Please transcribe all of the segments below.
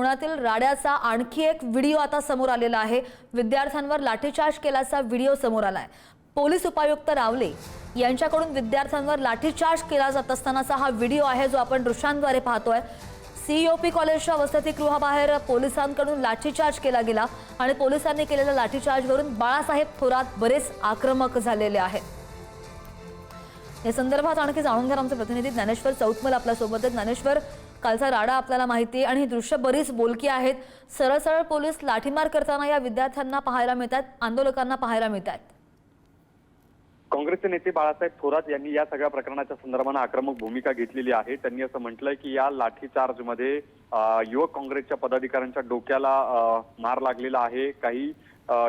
पुण्यातील राड्याचा आणखी एक व्हिडिओ आता समोर आलेला आहे। विद्यार्थ्यांवर लाठीचार्ज केल्याचा व्हिडिओ समोर आलाय। पोलीस उपायुक्त रावले यांच्याकडून विद्यार्थ्यांवर लाठीचार्ज केला जात असतानाचा हा व्हिडिओ आहे जो आपण दृश्यांद्वारे पाहतोय। सीओपी कॉलेजच्या वसतिगृहाबाहेर पोलिसांकडून लाठीचार्ज केला गेला आणि पोलिसांनी केलेल्या लाठीचार्जवरून बाळासाहेब थोरात बरेच आक्रमक झालेले आहेत। या संदर्भात आणखी जाणून घेणार आमचे प्रतिनिधी ज्ञानेश्वर चौतमल आपल्या सोबत आहेत। ज्ञानेश्वर, कालचा राडा आपल्याला माहिती आहे आणि ही दृश्य बरीच बोलकी आहेत। सरळ सरळ पोलीस लाठीमार करताना या विद्यार्थ्यांना पाहायला मिळतात, आंदोलकांना पाहायला मिळतात। काँग्रेसचे नेते बाळासाहेब थोरात यांनी या सगळ्या प्रकरणाच्या संदर्भाने आक्रमक भूमिका घेतलेली आहे। त्यांनी असं म्हटलंय की या लाठीचार्जमध्ये युवक काँग्रेसच्या पदाधिकाऱ्यांच्या डोक्याला मार लागलेला आहे। काही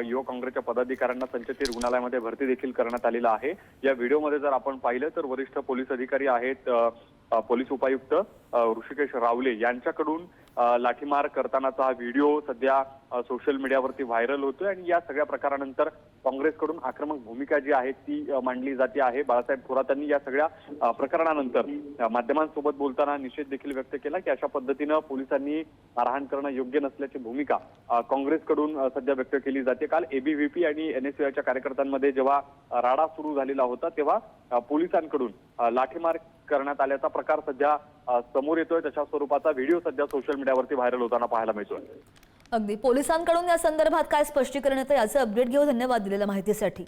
युवक काँग्रेसच्या पदाधिकाऱ्यांना संचेती रुग्णालयामध्ये भरती देखील करण्यात आलेला आहे। या व्हिडिओमध्ये जर आपण पाहिलं तर वरिष्ठ पोलीस अधिकारी आहेत पोलीस उपायुक्त ऋषिकेश रावले यांच्याकडून लाठीमार करतानाचा हा व्हिडिओ सध्या सोशल मीडियावरती व्हायरल होतोय आणि या सगळ्या प्रकारानंतर काँग्रेसकडून आक्रमक भूमिका जी आहे ती मांडली जाते आहे। बाळासाहेब थोरातांनी या सगळ्या प्रकरणानंतर माध्यमांसोबत बोलताना निषेध देखील व्यक्त केला की अशा पद्धतीनं पोलिसांनी मारहाण करणं योग्य नसल्याची भूमिका काँग्रेसकडून सध्या व्यक्त केली जाते। काल एबीव्हीपी आणि एनएसयूआयच्या कार्यकर्त्यांमध्ये जेव्हा राडा सुरू झालेला होता तेव्हा पोलिसांकडून लाठीमार करण्यात आल्याचा प्रकार सध्या समोर येतोय। तशा स्वरूपाचा व्हिडिओ सध्या सोशल मीडियावरती व्हायरल होताना पाहायला मिळतोय। अगदी पोलिसांकडून या संदर्भात काय स्पष्टीकरण येतं याचं अपडेट घेऊ। धन्यवाद दिलेल्या माहितीसाठी।